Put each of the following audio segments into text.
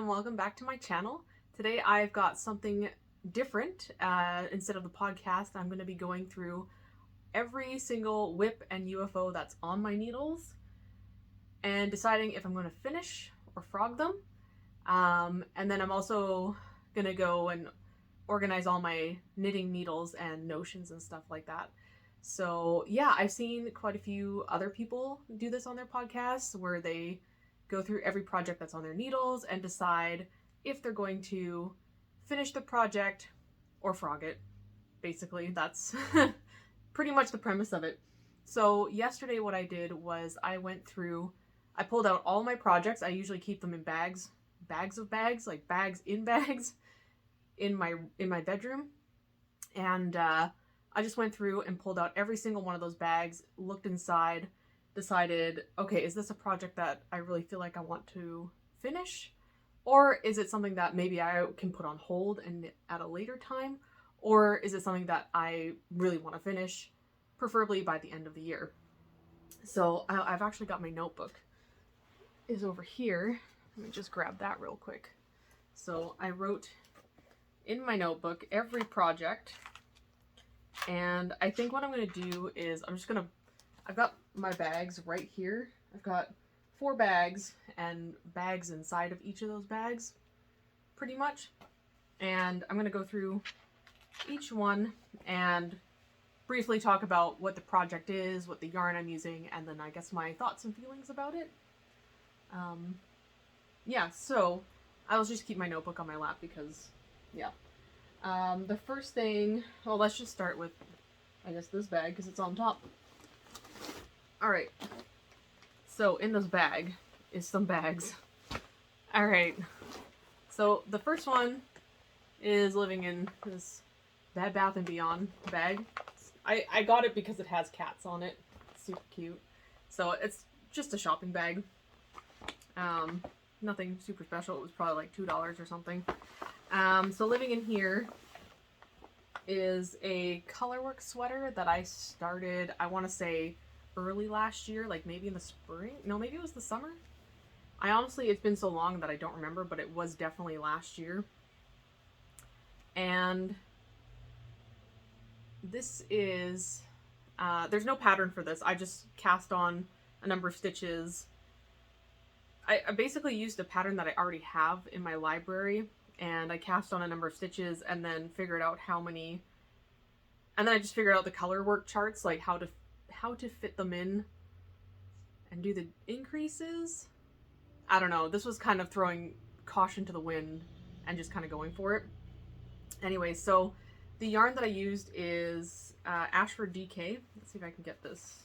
and welcome back to my channel. Today I've got something different. Instead of the podcast, I'm going to be going through every single WIP and UFO that's on my needles and deciding if I'm going to finish or frog them. And then I'm also going to go and organize all my knitting needles and notions and stuff like that. So yeah, I've seen quite a few other people do this on their podcasts where they go through every project that's on their needles and decide if they're going to finish the project or frog it. Basically, that's pretty much the premise of it. So yesterday what I did was I pulled out all my projects. I usually keep them in bags of bags, like bags in bags in my bedroom. And I just went through and pulled out every single one of those bags, looked inside, decided, okay, is this a project that I really feel like I want to finish? Or is it something that maybe I can put on hold and at a later time? Or is it something that I really want to finish, preferably by the end of the year? So I've actually got my notebook is over here. Let me just grab that real quick. So I wrote in my notebook every project. And I think what I'm going to do is I've got my bags right here. I've got 4 bags and bags inside of each of those bags, pretty much. And I'm going to go through each one and briefly talk about what the project is, what the yarn I'm using, and then I guess my thoughts and feelings about it. Yeah, so I'll just keep my notebook on my lap because, yeah. The first thing, well, let's just start with, I guess, this bag because it's on top. Alright, so in this bag is some bags. Alright, so the first one is living in this Bed Bath & Beyond bag. I got it because it has cats on it. It's super cute. So it's just a shopping bag. Nothing super special. It was probably like $2 or something. So living in here is a Colourwork sweater that I started, I want to say, early last year, like maybe in the spring. No, maybe it was the summer. It's been so long that I don't remember, but it was definitely last year. And this is, there's no pattern for this. I just cast on a number of stitches. I basically used a pattern that I already have in my library, and I cast on a number of stitches and then figured out how many, and then I just figured out the Colourwork charts, like how to fit them in and do the increases. I don't know. This was kind of throwing caution to the wind and just kind of going for it. Anyway, so the yarn that I used is Ashford DK. Let's see if I can get this.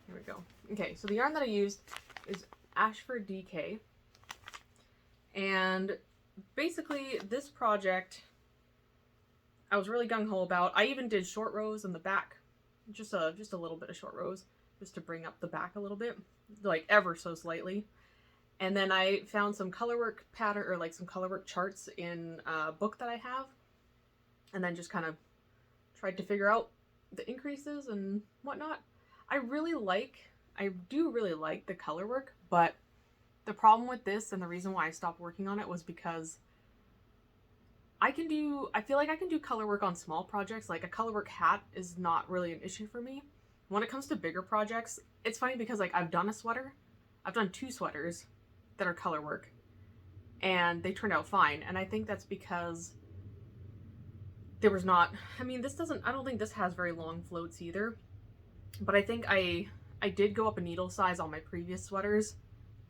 Here we go. Okay, so the yarn that I used is Ashford DK. And basically this project I was really gung-ho about. I even did short rows in the back. Just a little bit of short rows, just to bring up the back a little bit, like ever so slightly. And then I found some Colourwork pattern, or like some Colourwork charts in a book that I have, and then just kind of tried to figure out the increases and whatnot. I do really like the Colourwork, but the problem with this and the reason why I stopped working on it was because I feel like I can do Colourwork on small projects. Like a Colourwork hat is not really an issue for me. When it comes to bigger projects, it's funny because like I've done a sweater. I've done 2 sweaters that are Colourwork and they turned out fine. And I think that's because there was not, I don't think this has very long floats either, but I think I did go up a needle size on my previous sweaters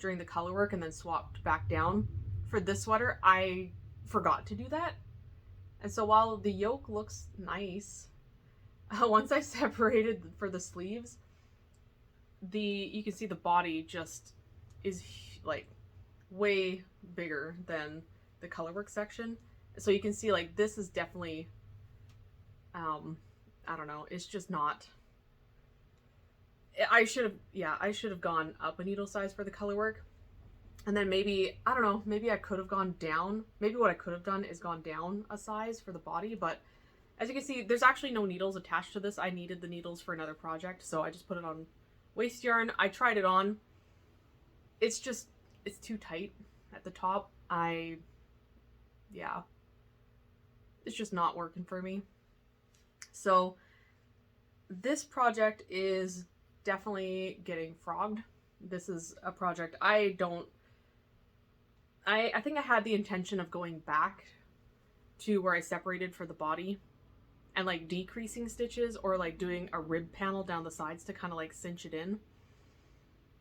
during the Colourwork and then swapped back down. For this sweater, I forgot to do that. And so while the yoke looks nice, once I separated for the sleeves, you can see the body just is like way bigger than the Colourwork section. So you can see like this is definitely, I don't know, it's just not, I should have gone up a needle size for the Colourwork. And then maybe, I don't know, maybe I could have gone down. Maybe what I could have done is gone down a size for the body. But as you can see, there's actually no needles attached to this. I needed the needles for another project, so I just put it on waist yarn. I tried it on. It's too tight at the top. Yeah, it's just not working for me. So this project is definitely getting frogged. This is a project I think I had the intention of going back to where I separated for the body and like decreasing stitches or like doing a rib panel down the sides to kind of like cinch it in.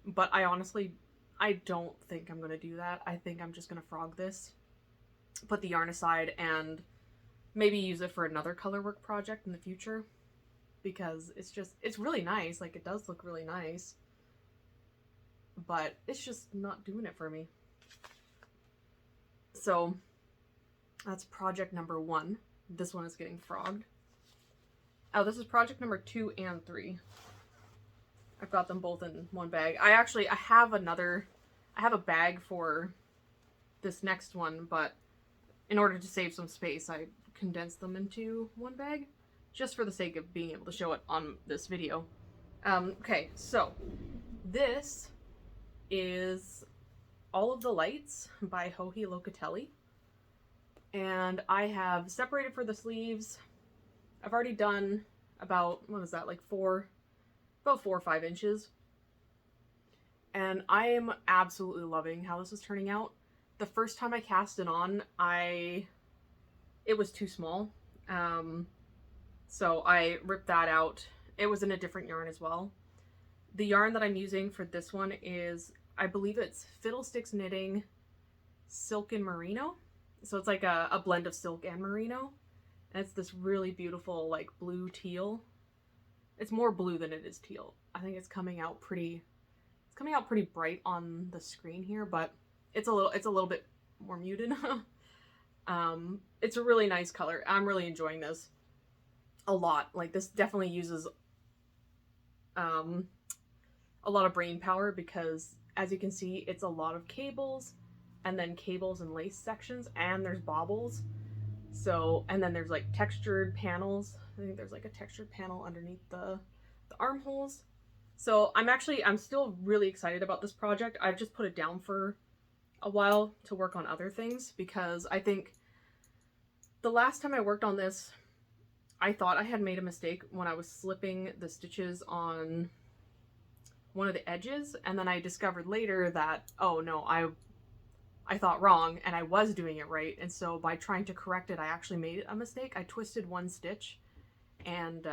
But I don't think I'm going to do that. I think I'm just going to frog this, put the yarn aside, and maybe use it for another colorwork project in the future, because it's really nice. Like, it does look really nice, but it's just not doing it for me. So that's project number 1. This one is getting frogged. Oh, this is project number 2 and 3. I've got them both in one bag. I have a bag for this next one, but in order to save some space, I condensed them into one bag, just for the sake of being able to show it on this video. Okay, so this is All of the Lights by Locatelli. And I have separated for the sleeves. I've already done about, what is that, like about 4 or 5 inches. And I am absolutely loving how this is turning out. The first time I cast it on, it was too small. So I ripped that out. It was in a different yarn as well. The yarn that I'm using for this one is, I believe it's Fiddlesticks Knitting Silk and Merino. So it's like a blend of silk and merino. And it's this really beautiful, like, blue teal. It's more blue than it is teal. I think it's coming out pretty bright on the screen here, but it's a little bit more muted. It's a really nice color. I'm really enjoying this a lot. Like, this definitely uses a lot of brain power, because as you can see, it's a lot of cables, and then cables and lace sections, and there's bobbles. So, and then there's like textured panels. I think there's like a textured panel underneath the armholes. So I'm still really excited about this project. I've just put it down for a while to work on other things, because I think the last time I worked on this, I thought I had made a mistake when I was slipping the stitches on one of the edges, and then I discovered later that, oh no, I thought wrong, and I was doing it right. And so by trying to correct it, I actually made a mistake. I twisted one stitch, and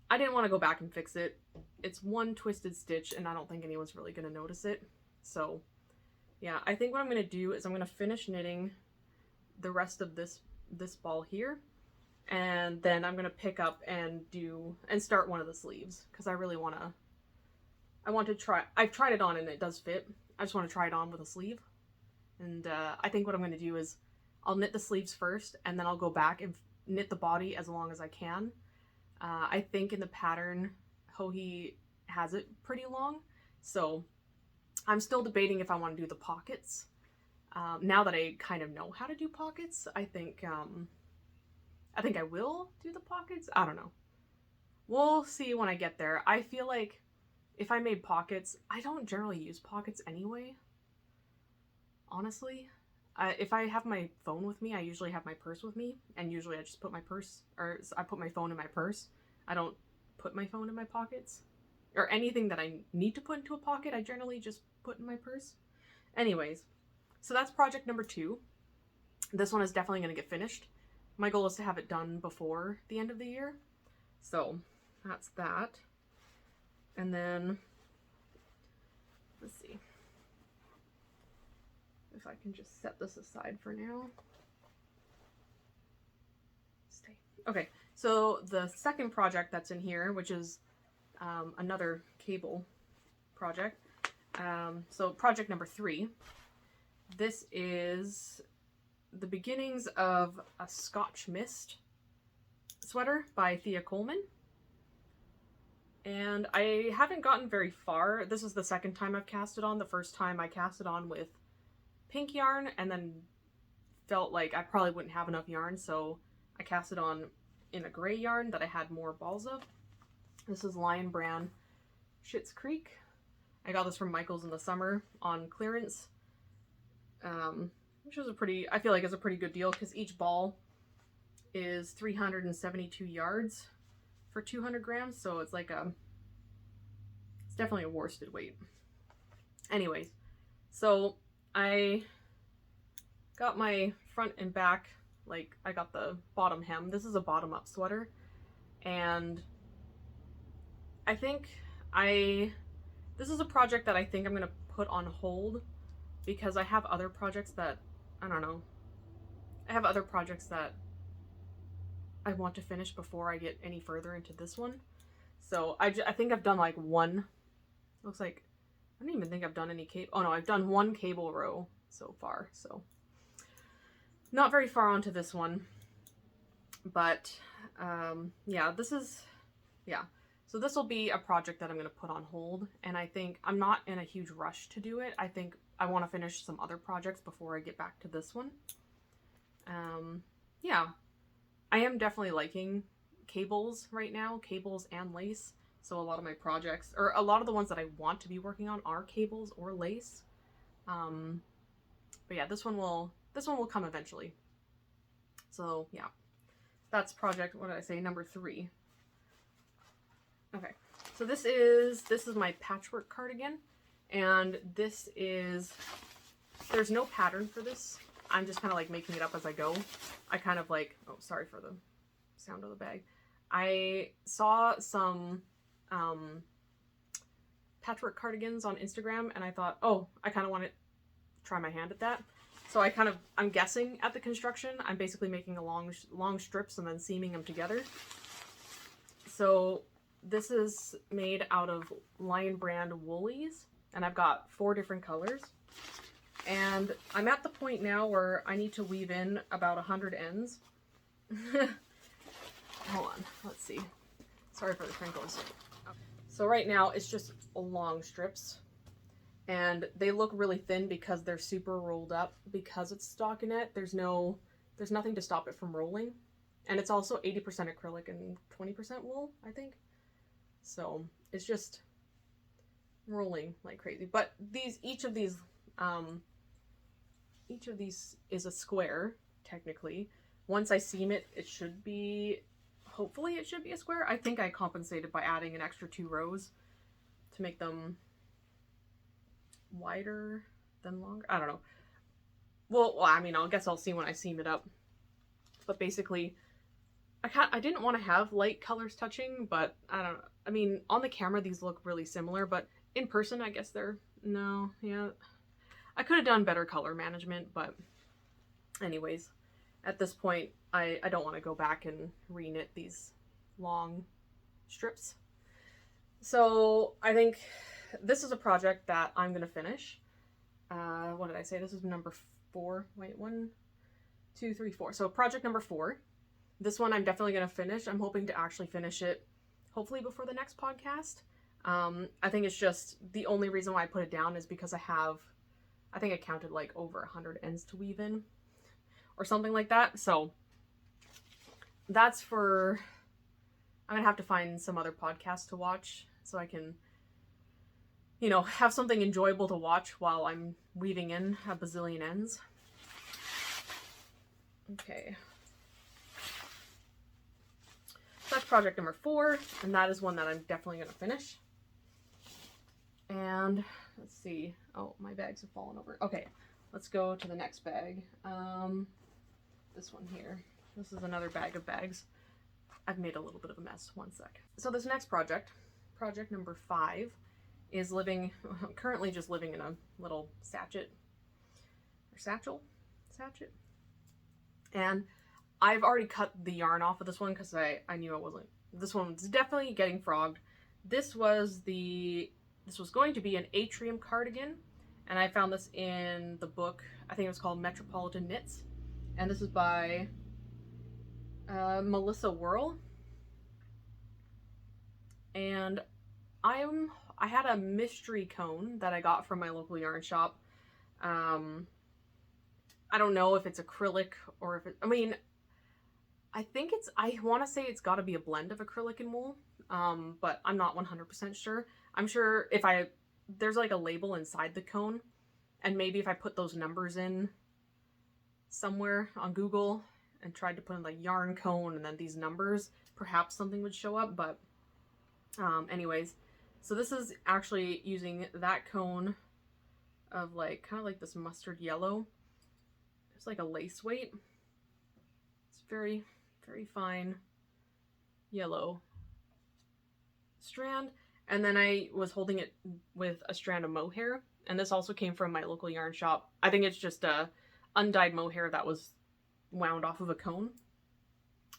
I didn't want to go back and fix it. It's one twisted stitch, and I don't think anyone's really going to notice it. So yeah, I think what I'm going to do is I'm going to finish knitting the rest of this ball here, and then I'm going to pick up and start one of the sleeves, because I really want to try. I've tried it on and it does fit. I just want to try it on with a sleeve. And I think what I'm going to do is I'll knit the sleeves first, and then I'll go back and knit the body as long as I can. I think in the pattern, Joji has it pretty long, so I'm still debating if I want to do the pockets. Now that I kind of know how to do pockets, I think I will do the pockets. I don't know. We'll see when I get there. I feel like if I made pockets, I don't generally use pockets anyway. Honestly, if I have my phone with me, I usually have my purse with me, and usually I just put my phone in my purse. I don't put my phone in my pockets, or anything that I need to put into a pocket, I generally just put in my purse. Anyways, so that's project number 2. This one is definitely going to get finished. My goal is to have it done before the end of the year. So that's that. And then, let's see if I can just set this aside for now. Stay. Okay, so the second project that's in here, which is another cable project. So project number 3. This is the beginnings of a Scotch Mist sweater by Thea Colman. And I haven't gotten very far. This is the second time I've cast it on. The first time I cast it on with pink yarn, and then felt like I probably wouldn't have enough yarn, so I cast it on in a gray yarn that I had more balls of. This is Lion Brand Schitt's Creek. I got this from Michael's in the summer on clearance. which is I feel like is a pretty good deal because each ball is 372 yards for 200 grams. So it's like it's definitely a worsted weight. Anyways, so I got my front and back, like I got the bottom hem. This is a bottom up sweater. And I think this is a project that I think I'm going to put on hold because I have other projects that, I don't know, I have other projects that I want to finish before I get any further into this one. So I think I've done like one, looks like, I don't even think I've done any cable, oh no, I've done one cable row so far, so not very far onto this one. But yeah, so this will be a project that I'm going to put on hold, and I think I'm not in a huge rush to do it. I think I want to finish some other projects before I get back to this one. Yeah, I am definitely liking cables right now, cables and lace. So a lot of my projects, or a lot of the ones that I want to be working on, are cables or lace. But yeah, this one will come eventually. So yeah, that's project, what did I say, number 3. Okay, so this is my patchwork cardigan, and this is, there's no pattern for this. I'm just kind of like making it up as I go. I kind of like, oh, sorry for the sound of the bag. I saw some patchwork cardigans on Instagram, and I thought, oh, I kind of want to try my hand at that. So I'm guessing at the construction, I'm basically making a long strips and then seaming them together. So this is made out of Lion Brand woolies, and I've got 4 different colors. And I'm at the point now where I need to weave in about 100 ends. Hold on, let's see. Sorry for the crinkles. So right now it's just long strips, and they look really thin because they're super rolled up because it's stockinette. There's nothing to stop it from rolling. And it's also 80% acrylic and 20% wool, I think. So it's just rolling like crazy. But each of these is a square, technically. Once I seam it, hopefully it should be a square. I think I compensated by adding an extra 2 rows to make them wider than longer. I don't know. Well, I mean, I guess I'll see when I seam it up. But basically, I didn't want to have light colors touching, but I don't know. I mean, on the camera, these look really similar, but in person, I guess yeah. I could have done better color management, but anyways, at this point, I don't want to go back and re-knit these long strips. So I think this is a project that I'm going to finish. What did I say? This is number 4. Wait, 1, 2, 3, 4. So project number 4. This one I'm definitely going to finish. I'm hoping to actually finish it hopefully before the next podcast. I think it's just the only reason why I put it down is because I think I counted like over 100 ends to weave in or something like that. So that's I'm going to have to find some other podcasts to watch so I can, have something enjoyable to watch while I'm weaving in a bazillion ends. Okay. That's project number 4, and that is one that I'm definitely going to finish. And let's see. Oh, my bags have fallen over. Okay, let's go to the next bag. This one here. This is another bag of bags. I've made a little bit of a mess. One sec. So this next project number 5, is currently just living in a little satchel. And I've already cut the yarn off of this one because I knew this one's definitely getting frogged. This was going to be an Atrium cardigan, and I found this in the book, I think it was called Metropolitan Knits, and this is by Melissa Wehrle. And I had a mystery cone that I got from my local yarn shop. I don't know if it's acrylic or if I want to say it's got to be a blend of acrylic and wool, but I'm not 100% sure. I'm sure there's like a label inside the cone, And maybe if I put those numbers in somewhere on Google and tried to put in like yarn cone and then these numbers, perhaps something would show up. But anyways, so this is actually using that cone of like kind of like this mustard yellow. It's like a lace weight. It's very, very fine yellow strand. And then I was holding it with a strand of mohair, and this also came from my local yarn shop. I think it's just a undyed mohair that was wound off of a cone.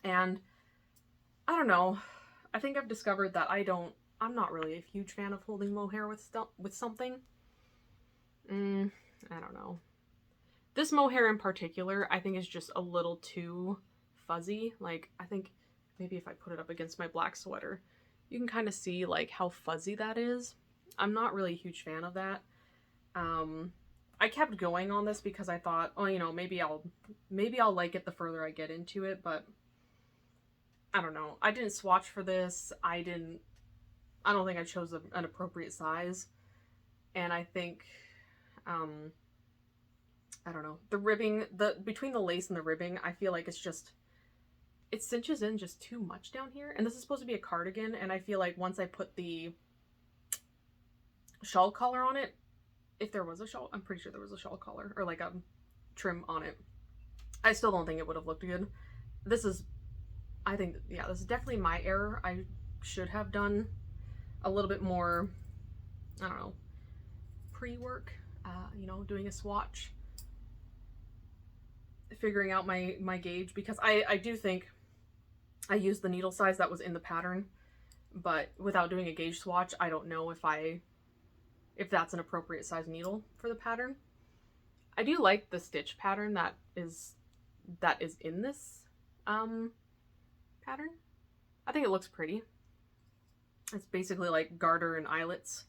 And I don't know, I think I've discovered that I'm not really a huge fan of holding mohair with something. I don't know. This mohair in particular, I think is just a little too fuzzy. Like, I think maybe if I put it up against my black sweater, you can kind of see like how fuzzy that is. I'm not really a huge fan of that. I kept going on this because I thought, oh, you know, maybe I'll like it the further I get into it, but I don't know. I didn't swatch for this. I don't think I chose an appropriate size. And I think, I don't know, the ribbing, between the lace and the ribbing, I feel like it cinches in just too much down here. And this is supposed to be a cardigan, and I feel like once I put the shawl collar on it, if there was a shawl, I'm pretty sure there was a shawl collar or like a trim on it, I still don't think it would have looked good. This is, I think, yeah, this is definitely my error. I should have done a little bit more, I don't know, pre-work, you know, doing a swatch, figuring out my gauge, because I do think I used the needle size that was in the pattern, but without doing a gauge swatch, I don't know if that's an appropriate size needle for the pattern. I do like the stitch pattern that is in this pattern. I think it looks pretty. It's basically like garter and eyelets.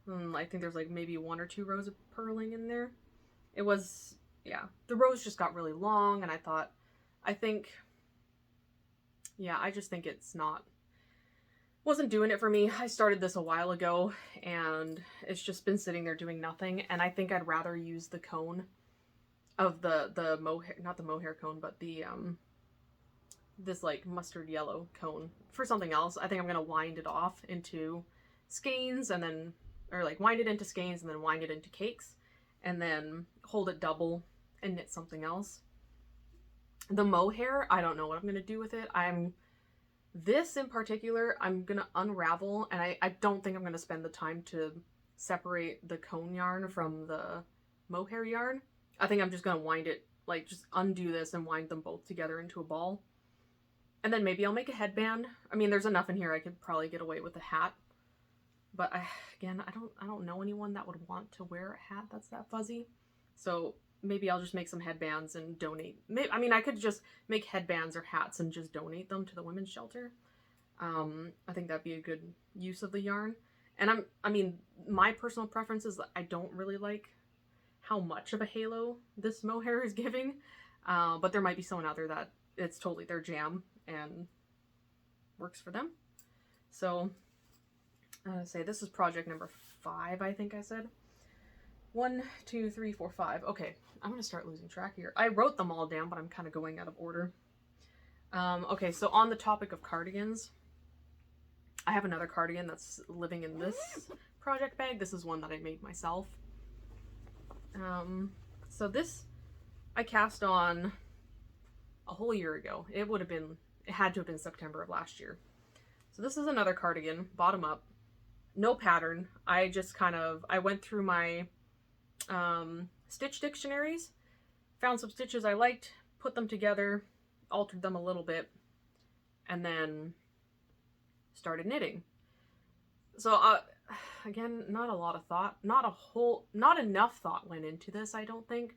I think there's like maybe 1 or 2 rows of purling in there. It was, yeah, the rows just got really long, and I just think it's wasn't doing it for me. I started this a while ago, and it's just been sitting there doing nothing, and I think I'd rather use the cone of the mohair, not the mohair cone, but the this like mustard yellow cone for something else. I think I'm gonna wind it off into skeins, and then, or like wind it into skeins and then wind it into cakes, and then hold it double and knit something else. The mohair, I don't know what I'm gonna do with it. This in particular, I'm gonna unravel, and I don't think I'm gonna spend the time to separate the cone yarn from the mohair yarn. I think I'm just gonna wind it, like just undo this and wind them both together into a ball. And then maybe I'll make a headband. I mean, there's enough in here I could probably get away with a hat. But I don't know anyone that would want to wear a hat that's that fuzzy. So maybe I'll just make some headbands and donate. I mean, I could just make headbands or hats and just donate them to the women's shelter. I think that'd be a good use of the yarn. And I mean, my personal preference is that I don't really like how much of a halo this mohair is giving. But there might be someone out there that it's totally their jam and works for them. So I'm gonna say this is project number 5, I think I said. 1, 2, 3, 4, 5. Okay, I'm gonna start losing track here. I wrote them all down, but I'm kind of going out of order. Okay, so on the topic of cardigans, I have another cardigan that's living in this project bag. This is one that I made myself. So this I cast on a whole year ago. It had to have been September of last year. So this is another cardigan, bottom up, no pattern. I just I went through my stitch dictionaries, found some stitches I liked, put them together, altered them a little bit, and then started knitting. So again, not a lot of thought, not enough thought went into this, I don't think.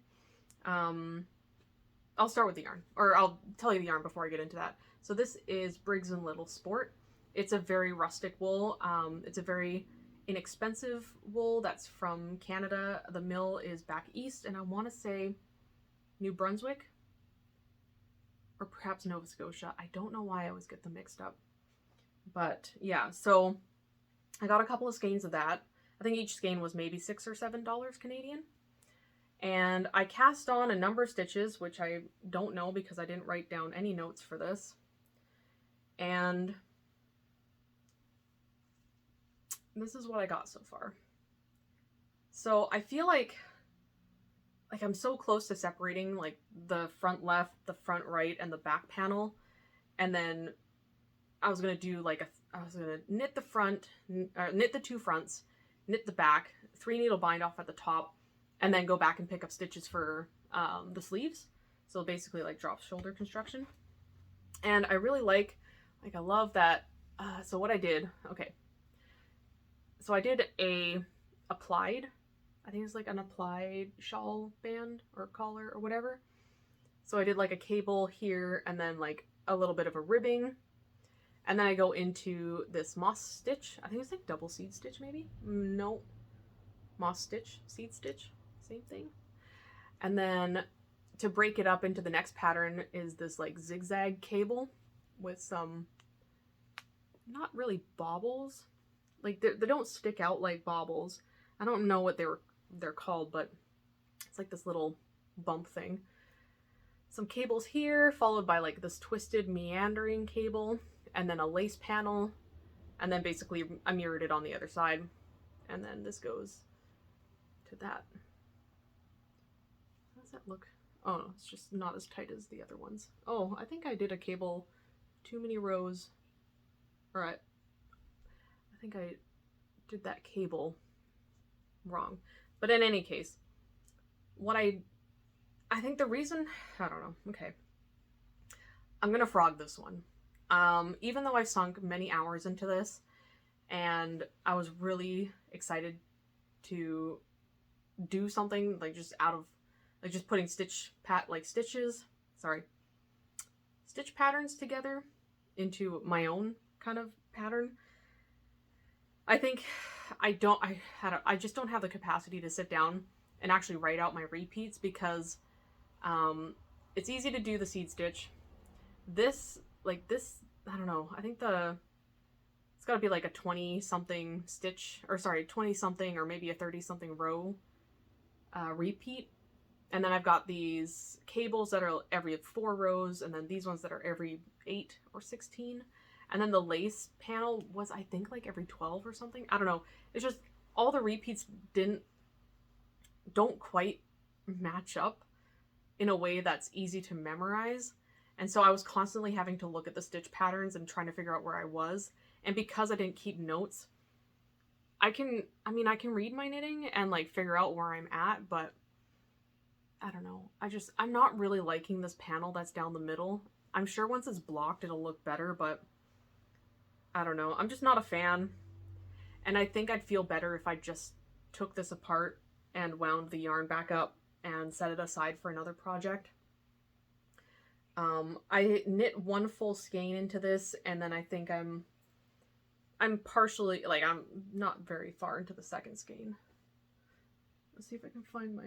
I'll start with the yarn, or I'll tell you the yarn before I get into that. So this is Briggs & Little Sport. It's a very rustic wool. It's a very inexpensive wool that's from Canada. The mill is back east, and I want to say New Brunswick or perhaps Nova Scotia. I don't know why I always get them mixed up. But yeah, so I got a couple of skeins of that. I think each skein was maybe $6 or $7 Canadian. And I cast on a number of stitches, which I don't know because I didn't write down any notes for this. And this is what I got so far. So I feel like I'm so close to separating like the front left, the front right, and the back panel. And then I was gonna do like I was gonna knit the front, knit the two fronts, knit the back, 3 needle bind off at the top, and then go back and pick up stitches for the sleeves. So basically like drop shoulder construction. And I really like I love that. So what I did, okay. So I did a applied, I think it's like an applied shawl band or collar or whatever. So I did like a cable here and then like a little bit of a ribbing. And then I go into this moss stitch. I think it's like double seed stitch maybe? No. Moss stitch, seed stitch, same thing. And then to break it up into the next pattern is this like zigzag cable with some, not really baubles. Like they don't stick out like baubles. I don't know what they're called, but it's like this little bump thing. Some cables here, followed by like this twisted meandering cable, and then a lace panel, and then basically I mirrored it on the other side, and then this goes to that. How does that look? Oh no, it's just not as tight as the other ones. Oh, I think I did a cable too many rows. All right. I think I did that cable wrong. But in any case, what I think the reason, I don't know, okay. I'm gonna frog this one. Even though I sunk many hours into this, and I was really excited to do something like just out of, like just putting stitch patterns together into my own kind of pattern. I think I just don't have the capacity to sit down and actually write out my repeats because it's easy to do the seed stitch. This, I don't know, I think it's gotta be like a 20 something stitch, or sorry, 20 something or maybe a 30 something row repeat. And then I've got these cables that are every 4 rows, and then these ones that are every 8 or 16. And then the lace panel was, I think, like every 12 or something. I don't know. It's just all the repeats don't quite match up in a way that's easy to memorize. And so I was constantly having to look at the stitch patterns and trying to figure out where I was. And because I didn't keep notes, I can read my knitting and like figure out where I'm at, but I don't know. I'm not really liking this panel that's down the middle. I'm sure once it's blocked, it'll look better, but I don't know. I'm just not a fan. And I think I'd feel better if I just took this apart and wound the yarn back up and set it aside for another project. I knit 1 full skein into this, and then I think I'm partially, like, I'm not very far into the second skein. Let's see if I can find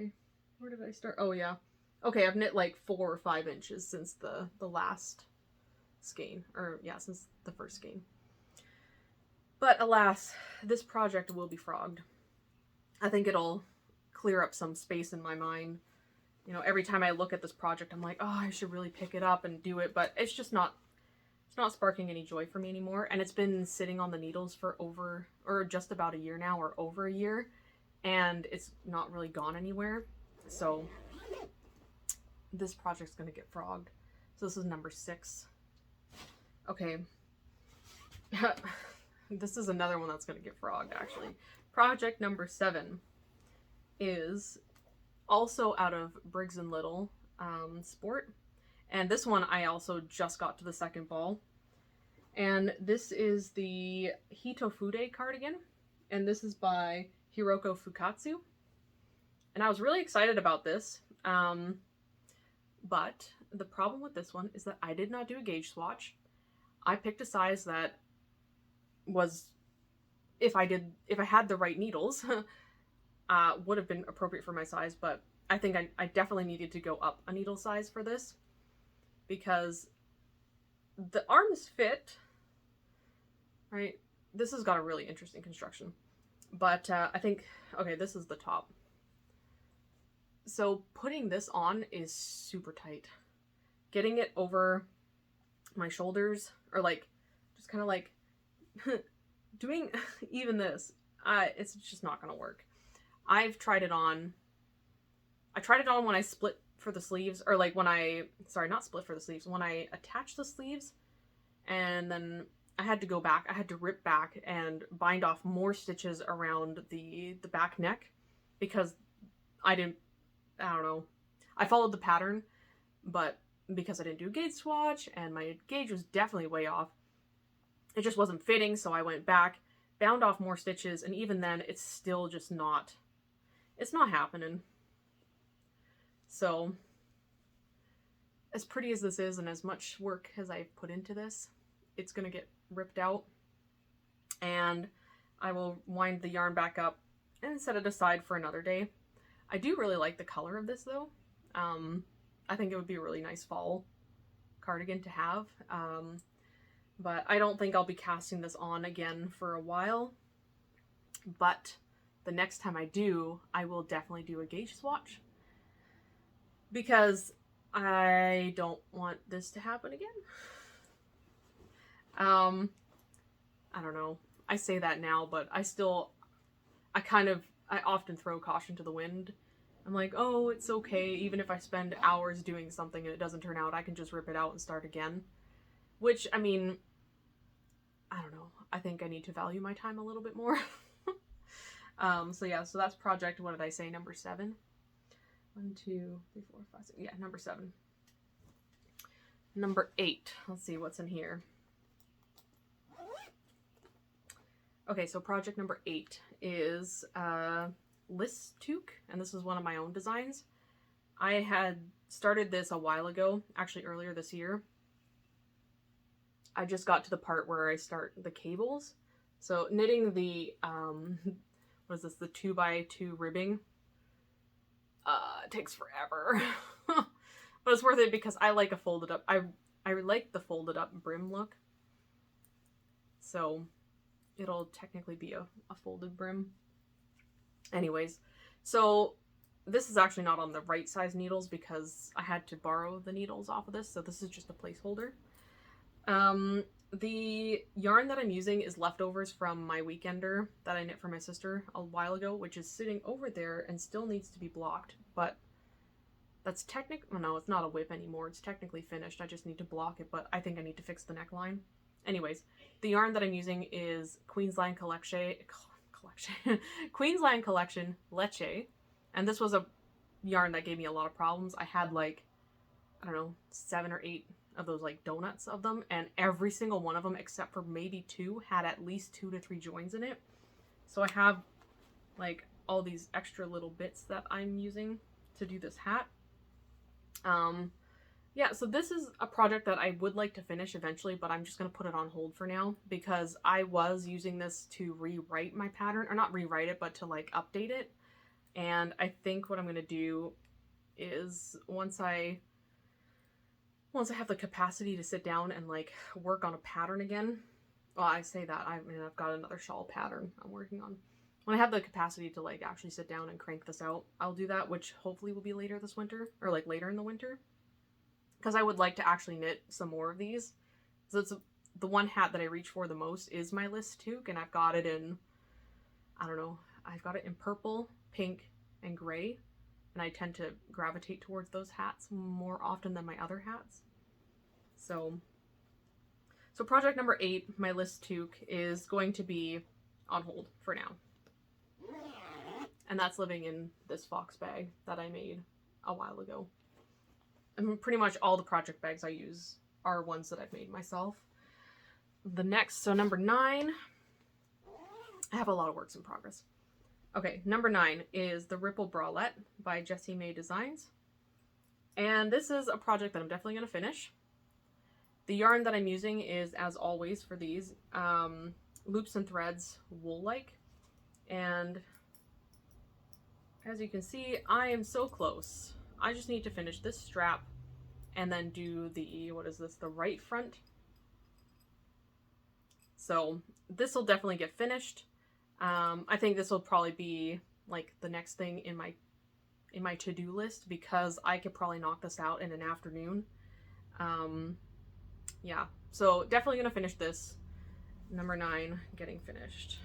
where did I start? Oh yeah. Okay, I've knit like 4 or 5 inches since the last skein, or yeah, since the first skein. But alas, this project will be frogged. I think it'll clear up some space in my mind. You know, every time I look at this project, I'm like, oh, I should really pick it up and do it, but it's just not, it's not sparking any joy for me anymore. And it's been sitting on the needles for just about a year now, or over a year, and it's not really gone anywhere. So this project's gonna get frogged. So this is number 6. Okay. This is another one that's gonna get frogged, actually. Project number 7 is also out of Briggs & Little Sport. And this one I also just got to the second ball. And this is the Hitofude cardigan. And this is by Hiroko Fukatsu. And I was really excited about this. But the problem with this one is that I did not do a gauge swatch. I picked a size that was, if I had the right needles, would have been appropriate for my size, but I think I definitely needed to go up a needle size for this because the arms fit, right? This has got a really interesting construction, but I think, okay, this is the top. So putting this on is super tight. Getting it over my shoulders, or like, just kind of like, doing even this, it's just not gonna work. I've tried it on, I tried it on when I split for the sleeves, or like when I, sorry, not split for the sleeves, when I attached the sleeves, and then I had to go back, I had to rip back and bind off more stitches around the back neck, because I don't know, I followed the pattern, but because I didn't do a gauge swatch, and my gauge was definitely way off, it just wasn't fitting, so I went back, bound off more stitches, and even then, it's still just not, it's not happening. So, as pretty as this is, and as much work as I've put into this, it's gonna get ripped out, and I will wind the yarn back up and set it aside for another day. I do really like the color of this, though. I think it would be a really nice fall cardigan to have. But I don't think I'll be casting this on again for a while. But the next time I do, I will definitely do a gauge swatch, because I don't want this to happen again. I don't know. I say that now, but I often throw caution to the wind. I'm like, oh, it's okay. Even if I spend hours doing something and it doesn't turn out, I can just rip it out and start again. Which, I mean, I don't know. I think I need to value my time a little bit more. So yeah, so that's project, what did I say, number 7? 1, 2, 3, 4, 5, 6. Yeah, number 7. Number 8. Let's see what's in here. Okay, so project number 8 is Lyss Toque, and this is one of my own designs. I had started this a while ago, actually earlier this year. I just got to the part where I start the cables. So knitting the, what is this, the 2x2 ribbing, takes forever. But it's worth it because I like a folded up, I like the folded up brim look. So it'll technically be a folded brim. Anyways, so this is actually not on the right size needles because I had to borrow the needles off of this, so this is just a placeholder. The yarn that I'm using is leftovers from my weekender that I knit for my sister a while ago, which is sitting over there and still needs to be blocked, but that's technically, no, it's not a WIP anymore, it's technically finished, I just need to block it, but I think I need to fix the neckline. Anyways, the yarn that I'm using is Queensland Collection Queensland Collection Leche, and this was a yarn that gave me a lot of problems. I had like, I don't know, 7 or 8 of those like donuts of them, and every single one of them except for maybe 2 had at least 2 to 3 joins in it. So I have like all these extra little bits that I'm using to do this hat. Yeah, so this is a project that I would like to finish eventually, but I'm just going to put it on hold for now because I was using this to rewrite my pattern, or not rewrite it, but to like update it. And I think what I'm going to do is once I have the capacity to sit down and like work on a pattern again, well, I say that, I mean, I've got another shawl pattern I'm working on. When I have the capacity to like actually sit down and crank this out, I'll do that, which hopefully will be later this winter, or like later in the winter. Because I would like to actually knit some more of these. So it's the one hat that I reach for the most is my Lyss Toque, and I've got it in, I don't know, I've got it in purple, pink, and gray, and I tend to gravitate towards those hats more often than my other hats. So project number 8, my Lyss Toque, is going to be on hold for now. And that's living in this fox bag that I made a while ago. And pretty much all the project bags I use are ones that I've made myself. The next, so number 9, I have a lot of works in progress. Okay, number 9 is the Ripple Bralette by Jessie May Designs. And this is a project that I'm definitely going to finish. The yarn that I'm using is, as always for these, Loops and Threads wool-like. And as you can see, I am so close. I just need to finish this strap and then do the, what is this, the right front. So this will definitely get finished. I think this will probably be like the next thing in my in my to-do list because I could probably knock this out in an afternoon. Yeah, so definitely gonna finish this. Number 9, getting finished.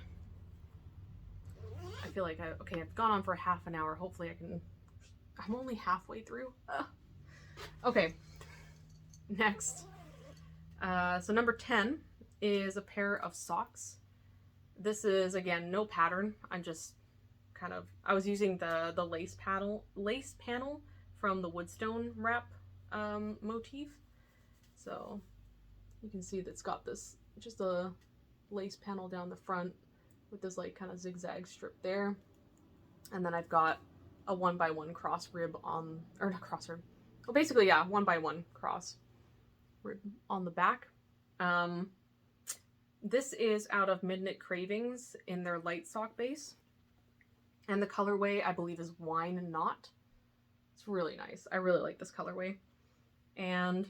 I feel like okay, I've gone on for half an hour. Hopefully I can, I'm only halfway through. Okay, next. So number 10 is a pair of socks. This is, again, no pattern. I'm just kind of, I was using the lace panel from the woodstone wrap motif. So you can see that's got this, just a lace panel down the front with this like kind of zigzag strip there. And then I've got a 1x1 cross rib on, or not cross rib, well basically yeah, 1x1 cross rib on the back. This is out of Midnight Cravings in their light sock base. And the colorway, I believe, is Wine Knot. It's really nice. I really like this colorway. And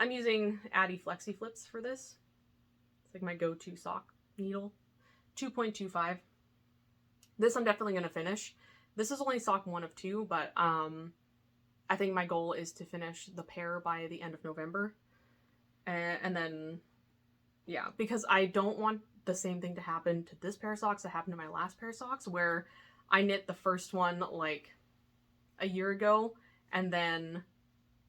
I'm using Addy Flexi Flips for this. It's like my go-to sock needle. 2.25. This I'm definitely going to finish. This is only sock 1 of 2, but I think my goal is to finish the pair by the end of November. And then, yeah, because I don't want the same thing to happen to this pair of socks that happened to my last pair of socks, where I knit the first one like a year ago, and then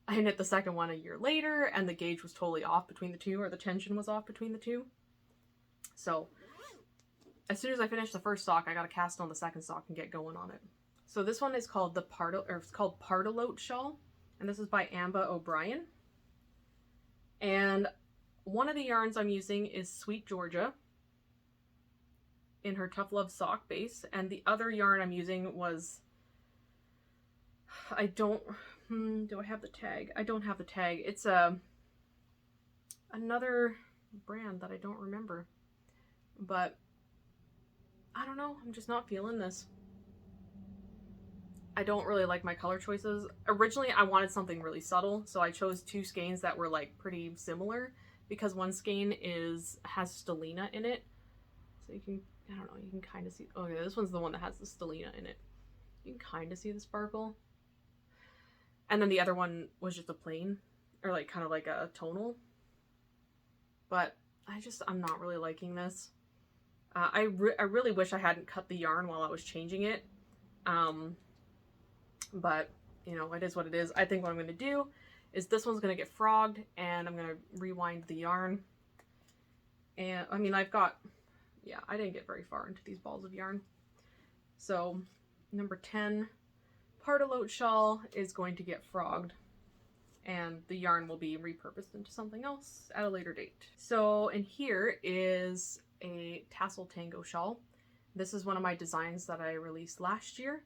I knit the second one a year later, and the gauge was totally off between the two, or the tension was off between the two. So as soon as I finish the first sock, I gotta cast on the second sock and get going on it. So this one is called it's called Pardalote Shawl, and this is by Ambah O'Brien. And one of the yarns I'm using is Sweet Georgia in her Tough Love sock base, and the other yarn I'm using was, I don't, do I have the tag? I don't have the tag. It's another brand that I don't remember, but I don't know, I'm just not feeling this. I don't really like my color choices. Originally, I wanted something really subtle, so I chose 2 skeins that were like pretty similar, because one skein has stellina in it. So you can, I don't know, you can kind of see, okay, this one's the one that has the stellina in it. You can kind of see the sparkle. And then the other one was just a plain, or like kind of like a tonal. But I'm not really liking this. I really wish I hadn't cut the yarn while I was changing it. But, you know, it is what it is. I think what I'm going to do is this one's going to get frogged, and I'm going to rewind the yarn. And, I mean, I've got, yeah, I didn't get very far into these balls of yarn. So, number 10, Pardalote Shawl is going to get frogged, and the yarn will be repurposed into something else at a later date. So, and here is a Tassel Tango shawl. This is one of my designs that I released last year.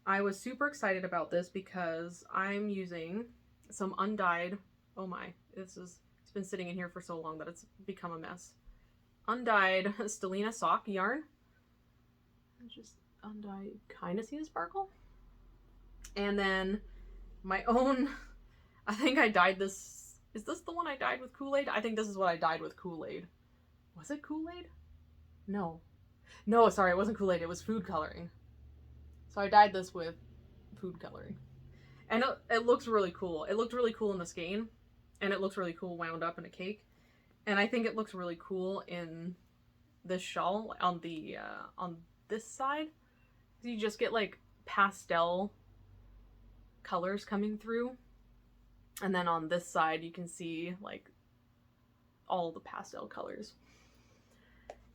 I was super excited about this because I'm using some undyed, oh my, it's been sitting in here for so long that it's become a mess. Undyed stellina sock yarn. Just undyed, kind of see the sparkle. And then my own, I think I dyed this, is this the one I dyed with Kool-Aid? I think this is what I dyed with Kool-Aid. Was it Kool-Aid? No, sorry, it wasn't Kool-Aid, it was food coloring. So I dyed this with food coloring. And it looks really cool. It looked really cool in the skein, and it looks really cool wound up in a cake. And I think it looks really cool in this shawl on this side. You just get like pastel colors coming through. And then on this side, you can see like all the pastel colors.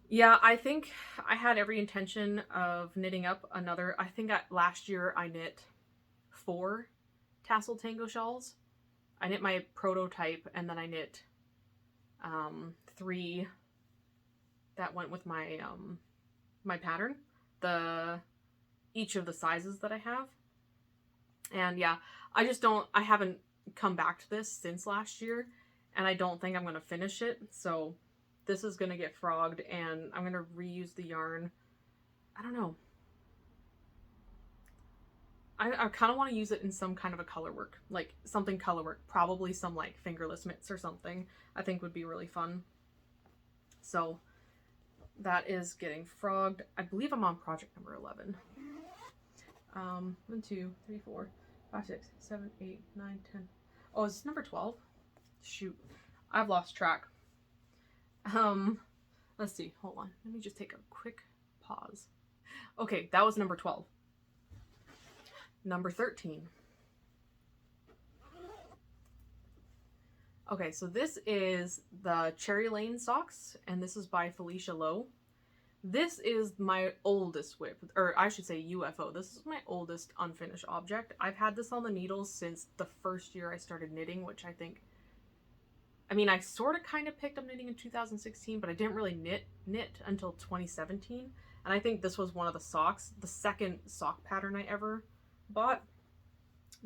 Yeah, I think I had every intention of knitting up another. I think last year I knit 4 Tassel Tango shawls. I knit my prototype, and then I knit 3 that went with my my pattern, each of the sizes that I have. And yeah, I haven't come back to this since last year, and I don't think I'm going to finish it. So this is going to get frogged, and I'm going to reuse the yarn. I don't know. I kind of want to use it in some kind of a colorwork, like something colorwork, probably some like fingerless mitts or something. I think would be really fun. So that is getting frogged. I believe I'm on project number 11. 1, 2, 3, 4, 5, 6, 7, 8, 9, 10. Oh, is this number 12? Shoot, I've lost track. Let's see, hold on. Let me just take a quick pause. Okay, that was number 12. Number 13. Okay, so this is the Cherry Lane socks, and this is by Felicia Lowe. This is my oldest whip, or I should say UFO. This is my oldest unfinished object. I've had this on the needles since the first year I started knitting, which I think, I mean, I sort of kind of picked up knitting in 2016, but I didn't really knit until 2017. And I think this was one of the socks, the second sock pattern I ever bought.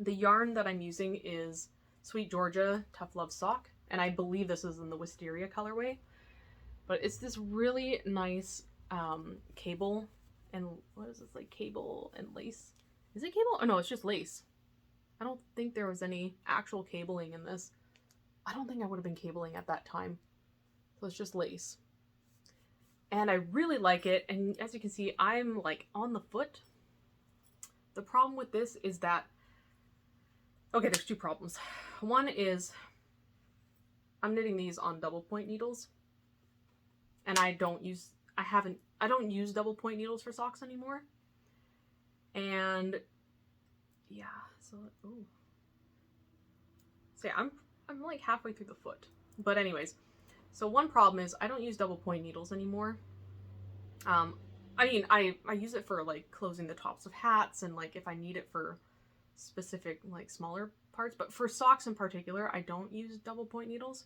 The yarn that I'm using is Sweet Georgia Tough Love Sock, and I believe this is in the Wisteria colorway. But it's this really nice cable, and what is this, like cable and lace? Is it cable? Oh no, it's just lace. I don't think there was any actual cabling in this. I don't think I would have been cabling at that time. So it's just lace. And I really like it, and as you can see, I'm like on the foot. The problem with this is that, okay, there's two problems. One is I'm knitting these on double point needles, and I don't use double point needles for socks anymore. And yeah, so ooh. So yeah, I'm like halfway through the foot. But anyways, so one problem is I don't use double point needles anymore. I mean, I use it for like closing the tops of hats, and like if I need it for specific like smaller parts, but for socks in particular, I don't use double point needles.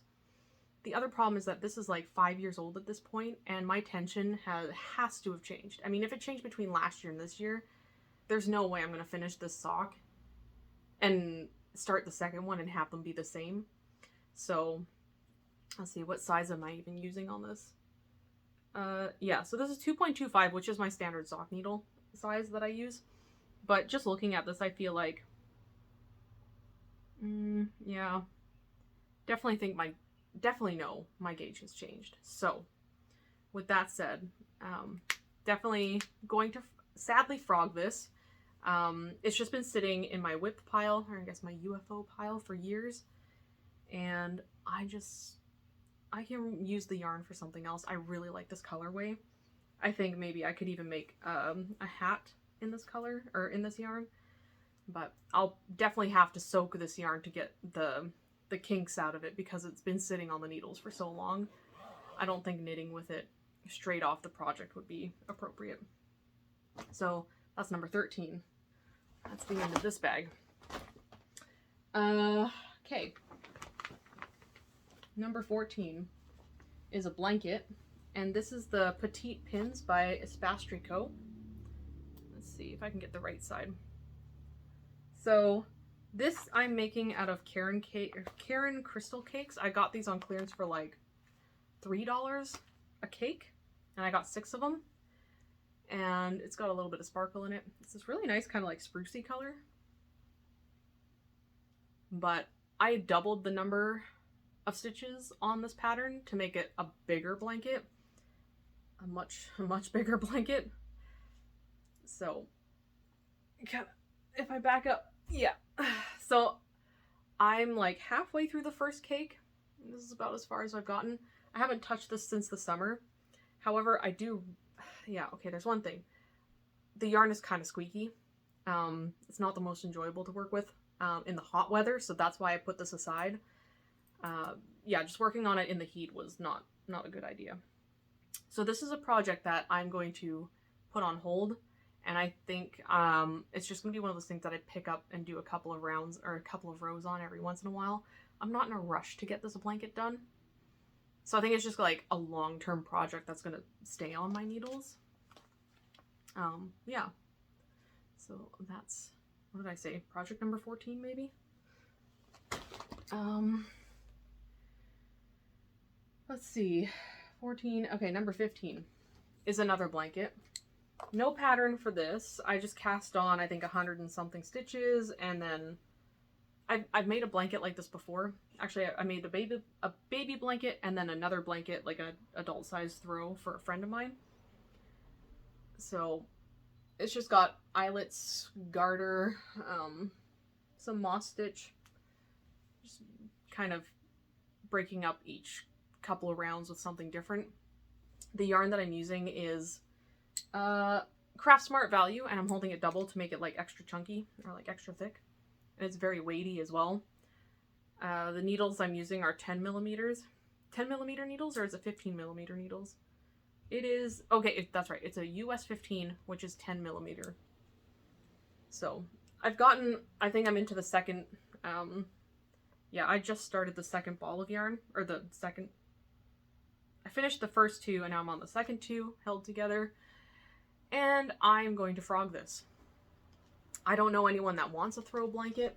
The other problem is that this is like 5 years old at this point, and my tension has to have changed. I mean, if it changed between last year and this year, there's no way I'm going to finish this sock and start the second one and have them be the same. So let's see, what size am I even using on this? Yeah, so this is 2.25, which is my standard sock needle size that I use. But just looking at this, I feel like, yeah, definitely know my gauge has changed. So with that said, definitely going to sadly frog this. It's just been sitting in my whip pile, or I guess my UFO pile, for years, and I can use the yarn for something else. I really like this colorway. I think maybe I could even make a hat in this color, or in this yarn, but I'll definitely have to soak this yarn to get the kinks out of it, because it's been sitting on the needles for so long. I don't think knitting with it straight off the project would be appropriate. So that's number 13. That's the end of this bag. Okay. Number 14 is a blanket, and this is the Petit pins by Espace Tricot. Let's see if I can get the right side. So this I'm making out of Karen crystal cakes. I got these on clearance for like $3 a cake, and I got 6 of them. And it's got a little bit of sparkle in it. It's this really nice kind of like sprucey color. But I doubled the number of stitches on this pattern to make it a bigger blanket. A much bigger blanket. So, if I back up, yeah. So, I'm like halfway through the first cake. This is about as far as I've gotten. I haven't touched this since the summer. However, I do... Yeah, okay, there's one thing. The yarn is kind of squeaky. It's not the most enjoyable to work with in the hot weather, so that's why I put this aside. Yeah, just working on it in the heat was not a good idea. So this is a project that I'm going to put on hold, and I think it's just going to be one of those things that I pick up and do a couple of rounds or a couple of rows on every once in a while. I'm not in a rush to get this blanket done. So I think it's just like a long-term project that's going to stay on my needles. Yeah. So that's, what did I say? Project number 14, maybe? Let's see. 14. Okay, number 15 is another blanket. No pattern for this. I just cast on, I think, 100 and something stitches, and then I've made a blanket like this before. Actually, I made a baby blanket, and then another blanket, like a adult size throw, for a friend of mine. So It's just got eyelets, garter, some moss stitch, just kind of breaking up each couple of rounds with something different. The yarn that I'm using is Craft Smart Value, and I'm holding it double to make it like extra chunky or like extra thick, and it's very weighty as well. The needles I'm using are 10 millimeters. 10 millimeter needles, or is it 15 millimeter needles? It is, okay, that's right. It's a US 15, which is 10 millimeter. So I've gotten, I think I'm into the second, yeah, I just started the second ball of yarn, or the second, I finished the first two and now I'm on the second two held together, and I'm going to frog this. I don't know anyone that wants a throw blanket.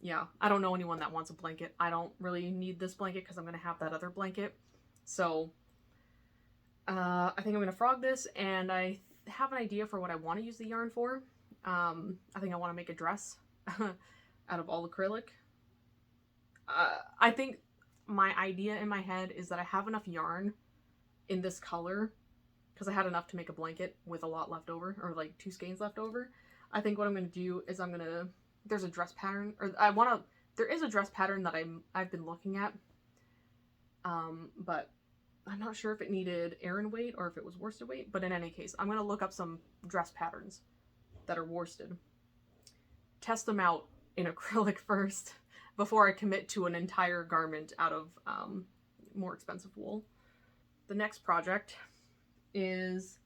Yeah, I don't know anyone that wants a blanket. I don't really need this blanket because I'm going to have that other blanket. So, I think I'm going to frog this, and I have an idea for what I want to use the yarn for. I think I want to make a dress out of all acrylic. I think my idea in my head is that I have enough yarn in this color, because I had enough to make a blanket with a lot left over, or like 2 skeins left over. I think what I'm going to do is there's a dress pattern, or there is a dress pattern that I've been looking at, but I'm not sure if it needed Aran weight or if it was worsted weight, but in any case, I'm going to look up some dress patterns that are worsted, test them out in acrylic first before I commit to an entire garment out of more expensive wool. The next project is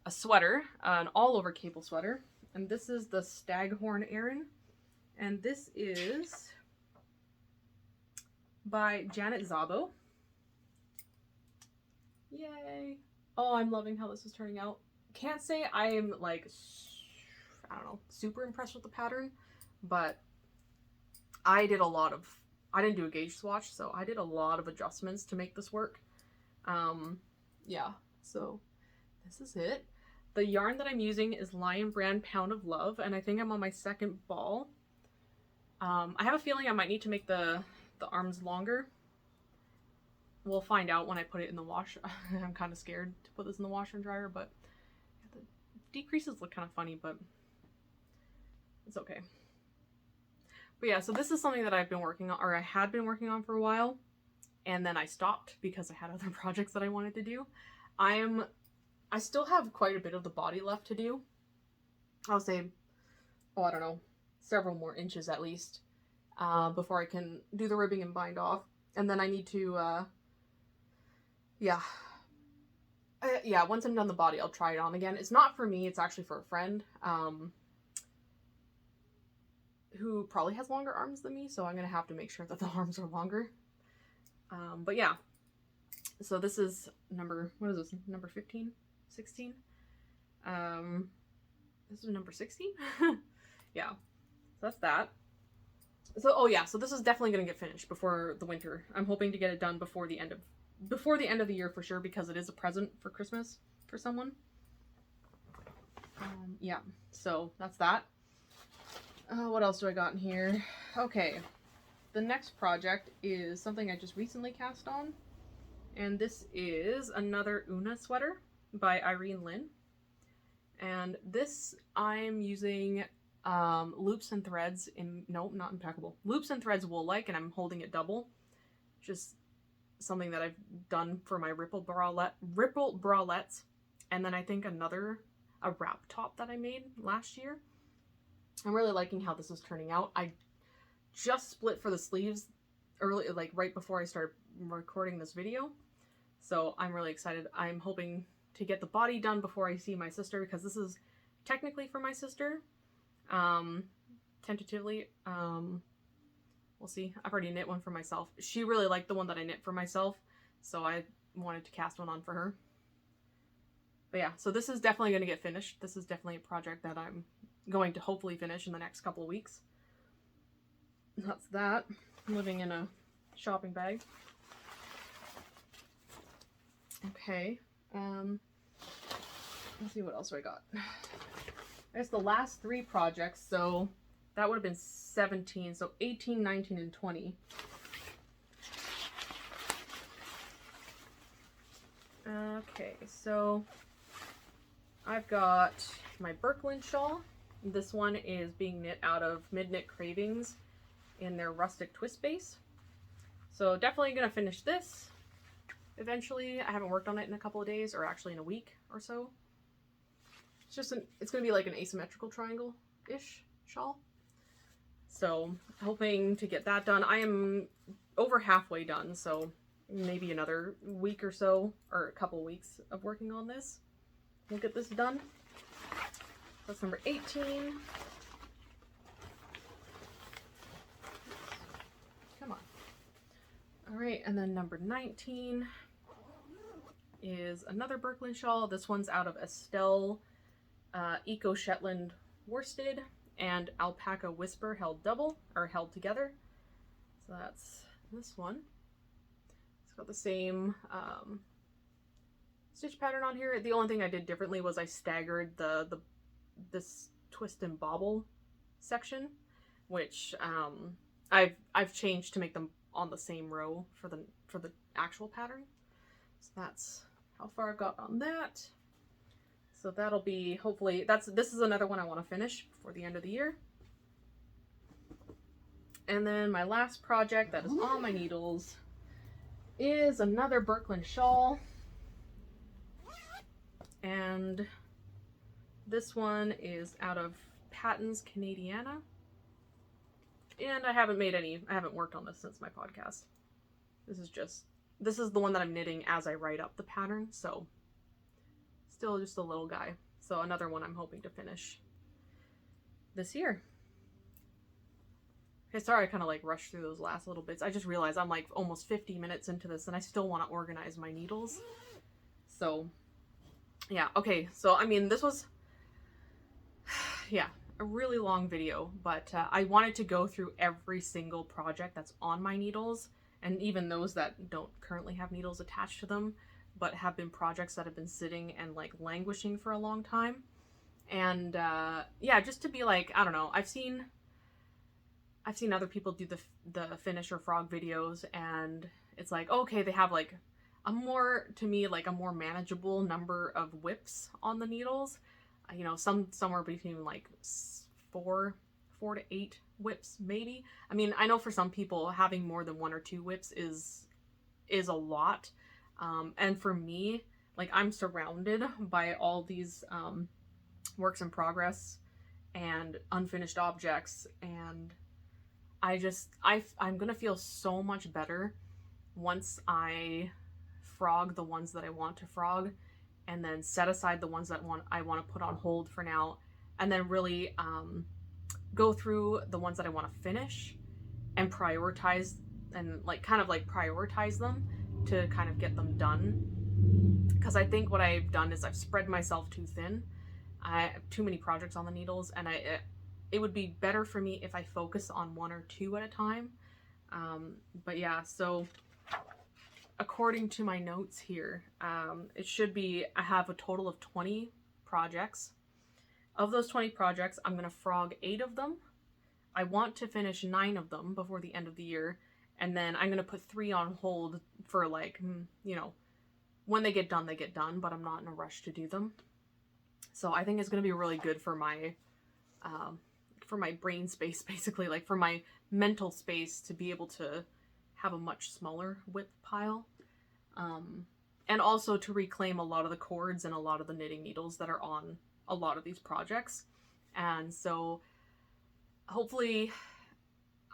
a sweater, an all-over cable sweater, and this is the Staghorn Aran, and this is by Janet Szabo. Yay! Oh, I'm loving how this is turning out. Can't say I'm like, I don't know, super impressed with the pattern, but I didn't do a gauge swatch, so I did a lot of adjustments to make this work. Yeah, so this is it. The yarn that I'm using is Lion Brand Pound of Love, and I think I'm on my second ball. I have a feeling I might need to make the arms longer. We'll find out when I put it in the wash. I'm kind of scared to put this in the washer and dryer, but the decreases look kind of funny, but it's okay. But yeah, so this is something that I've been working on, or I had been working on for a while, and then I stopped because I had other projects that I wanted to do. I still have quite a bit of the body left to do. I'll say, oh, I don't know, several more inches at least, before I can do the ribbing and bind off. And then I need to, yeah, once I'm done the body, I'll try it on again. It's not for me, it's actually for a friend, who probably has longer arms than me, so I'm gonna have to make sure that the arms are longer. But yeah, so this is number 15? 16? This is number 16? Yeah, so that's that. So, oh yeah, so this is definitely gonna get finished before the winter. I'm hoping to get it done before the end of the year for sure, because it is a present for Christmas for someone. Yeah, so that's that. What else do I got in here? Okay, the next project is something I just recently cast on, and this is another Una sweater by Irene Lin. And this I'm using loops and threads in, no, not impeccable, loops and threads wool-like, and I'm holding it double. Just something that I've done for my rippled bralettes, and then I think a wrap top that I made last year. I'm really liking how this is turning out. I just split for the sleeves early, like right before I started recording this video, so I'm really excited. I'm hoping to get the body done before I see my sister, because this is technically for my sister. Tentatively, we'll see. I've already knit one for myself. She really liked the one that I knit for myself, so I wanted to cast one on for her. But yeah, so this is definitely going to get finished. This is definitely a project that I'm going to hopefully finish in the next couple of weeks. That's that. I'm living in a shopping bag. Okay, let's see, what else do I got? I guess the last 3 projects, so that would have been 17, so 18, 19, and 20. Okay, so I've got my Birkeland shawl. This one is being knit out of Mid-Knit Cravings in their rustic twist base. So definitely gonna finish this eventually. I haven't worked on it in a couple of days, or actually in a week or so. It's just it's gonna be like an asymmetrical triangle-ish shawl. So hoping to get that done. I am over halfway done, so maybe another week or so, or a couple weeks of working on this. We'll get this done. That's number 18. Come on. All right, and then number 19 is another Birkeland shawl. This one's out of Estelle Eco Shetland Worsted and Alpaca Whisper held double, or held together. So that's this one. It's got the same stitch pattern on here. The only thing I did differently was I staggered this twist and bobble section, which I've changed to make them on the same row for the actual pattern. So that's how far I've got on that. So that'll be, hopefully, this is another one I want to finish before the end of the year. And then my last project that is on my needles is another Birkeland shawl. And this one is out of Patton's Canadiana. And I haven't worked on this since my podcast. This is the one that I'm knitting as I write up the pattern, so still just a little guy. So another one I'm hoping to finish this year. Okay, sorry I kind of like rushed through those last little bits. I just realized I'm like almost 50 minutes into this and I still want to organize my needles. So yeah, okay, so I mean this was a really long video, but I wanted to go through every single project that's on my needles, and even those that don't currently have needles attached to them, but have been projects that have been sitting and like languishing for a long time. And yeah, just to be like, I don't know, I've seen other people do the finish or frog videos, and it's like, okay, they have like a more manageable number of WIPs on the needles. You know, somewhere between like 4 to 8 WIPs maybe. I mean, I know for some people having more than 1 or 2 WIPs is a lot. And for me, like, I'm surrounded by all these works in progress and unfinished objects, and I'm gonna feel so much better once I frog the ones that I want to frog, and then set aside the ones that I want to put on hold for now, and then really go through the ones that I want to finish and prioritize, and prioritize them to kind of get them done. Because I think what I've done is I've spread myself too thin. I have too many projects on the needles, and it would be better for me if I focus on 1 or 2 at a time. But yeah, so according to my notes here, it should be, I have a total of 20 projects. Of those 20 projects, I'm going to frog 8 of them. I want to finish 9 of them before the end of the year, and then I'm going to put 3 on hold for, like, you know, when they get done, but I'm not in a rush to do them. So I think it's going to be really good for my brain space, basically, like for my mental space, to be able to have a much smaller WIP pile. And also to reclaim a lot of the cords and a lot of the knitting needles that are on a lot of these projects. And so hopefully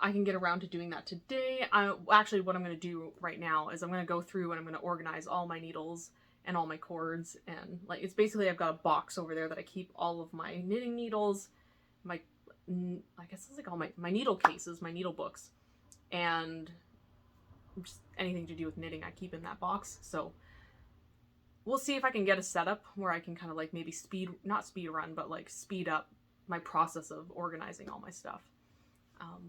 I can get around to doing that today. Actually, what I'm going to do right now is I'm going to go through and I'm going to organize all my needles and all my cords. And like, it's basically, I've got a box over there that I keep all of my knitting needles, I guess it's like all my needle cases, my needle books, and just anything to do with knitting I keep in that box. So we'll see if I can get a setup where I can kind of like maybe not speed run, but like speed up my process of organizing all my stuff.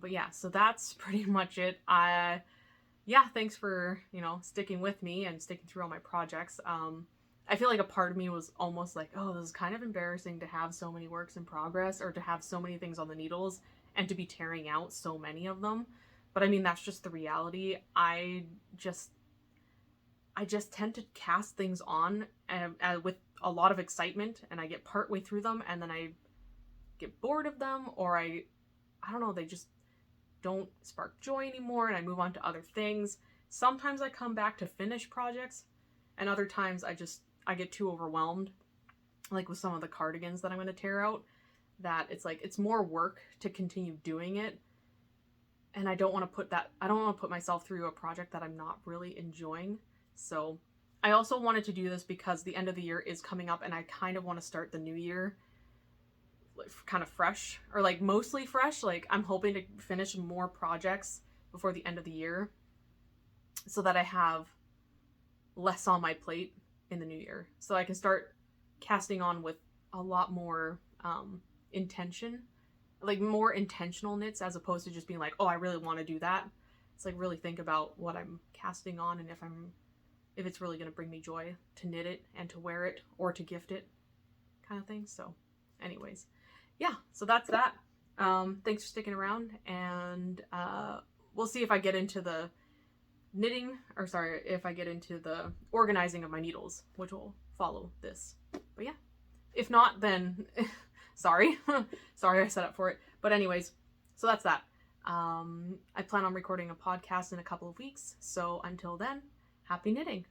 But yeah, so that's pretty much it. Yeah, thanks for, you know, sticking with me and sticking through all my projects. I feel like a part of me was almost like, oh, this is kind of embarrassing to have so many works in progress, or to have so many things on the needles and to be tearing out so many of them. But I mean, that's just the reality. I just tend to cast things on with a lot of excitement, and I get partway through them and then I get bored of them, or I don't know, they just don't spark joy anymore and I move on to other things. Sometimes I come back to finish projects, and other times I get too overwhelmed, like with some of the cardigans that I'm going to tear out, that it's like it's more work to continue doing it, and I don't want to put myself through a project that I'm not really enjoying. So I also wanted to do this because the end of the year is coming up, and I kind of want to start the new year kind of fresh, or like mostly fresh. Like I'm hoping to finish more projects before the end of the year so that I have less on my plate in the new year, so I can start casting on with a lot more intention, like more intentional knits, as opposed to just being like, oh, I really want to do that. It's like really think about what I'm casting on, and if it's really going to bring me joy to knit it and to wear it or to gift it, kind of thing. So anyways, yeah, so that's that. Thanks for sticking around, and we'll see if I get into the if I get into the organizing of my needles, which will follow this. But yeah, if not, then sorry. Sorry I set up for it. But anyways, so that's that. I plan on recording a podcast in a couple of weeks, so until then, happy knitting.